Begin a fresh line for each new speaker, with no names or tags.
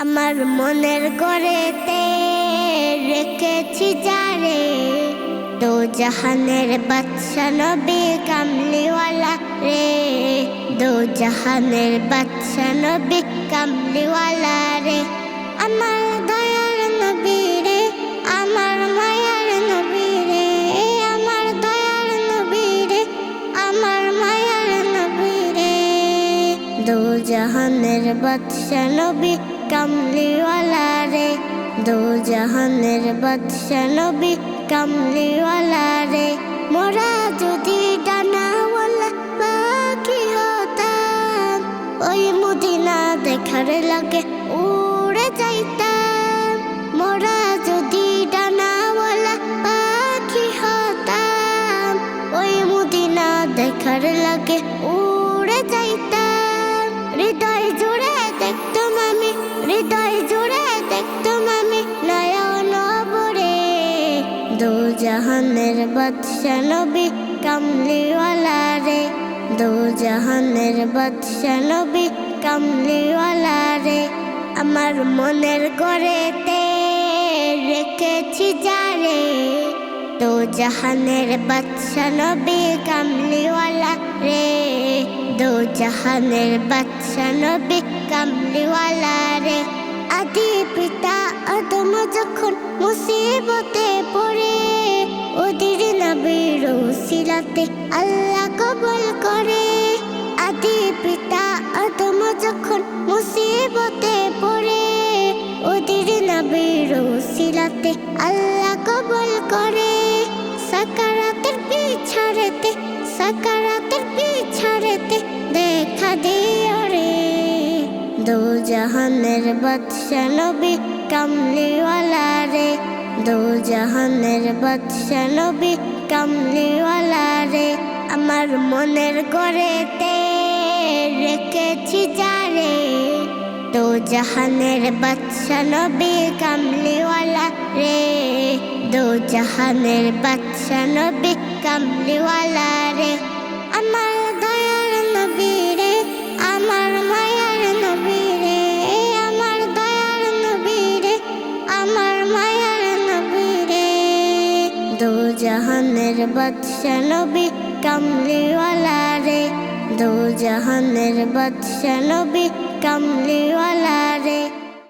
আমার মনের ঘরেতে রেখেছি যারে, দো জাহানের বাদশা নবী কামলিওয়ালা রে, দো জাহানের বাদশা নবী কামলিওয়ালা রে। আমার দয়ার নবী রে, আমার মায়ার নবী রে, আমার দয়ার নবী রে, আমার মায়ার নবী রে। দো জাহানের বাদশা নবী কামলিওয়ালা রে, দো জাহানের বাদশা নবী কামলিওয়ালা রে। মোরা যদি ডানাওয়ালা পাখি হতাম, ওই মদিনা দেখার লাগে উড়ে যাইতাম। মোরা যদি ডানাওয়ালা পাখি হতাম, ওই মদিনা দেখার লাগে উড়ে যাইতাম। হৃদয় জুড়ে দেখতাম আমি, হৃদয় জুড়ে দেখতাম আমি নয়ন ভরে। দো জাহানের বাদশা নবী কামলিওয়ালা রে, দো জাহানের বাদশা নবী কামলিওয়ালা রে। আমার মনের ঘরেতে রেখেছি যারে, দো জাহানের বাদশা নবী কামলিওয়ালা রে, দো জাহানের বাদশা নবী কামলিওয়ালা রে। আদি পিতা আদম যখন মুসিবতে পড়ে, ওদের নবীর উসিলাতে আল্লাহ কবুল করে। আদি পিতা আদম যখন মুসিবতে পড়ে, ওদের নবীর উসিলাতে আল্লাহ কবুল করে। সাকারাতের পিছাড়েতে, সাকারাতের পিছাড়েতে দেখা দিও রে। দো জাহানের বাদশা নবী কামলিওয়ালা রে, দো জাহানের বাদশা নবী কামলিওয়ালা রে। আমার মনের ঘরেতে রেখেছি যারে, দো জাহানের বাদশা নবী কামলিওয়ালা রে, দো জাহানের বাদশা নবী কামলিওয়ালা রে। আমার দয়ার নবী রে, আমার মায়ার নবী রে, আমার দয়ার নবী রে, আমার মায়ার নবী রে। দো জাহানের বাদশা নবী কামলিওয়ালা রে, দো জাহানের বাদশা নবী কামলিওয়ালা রে।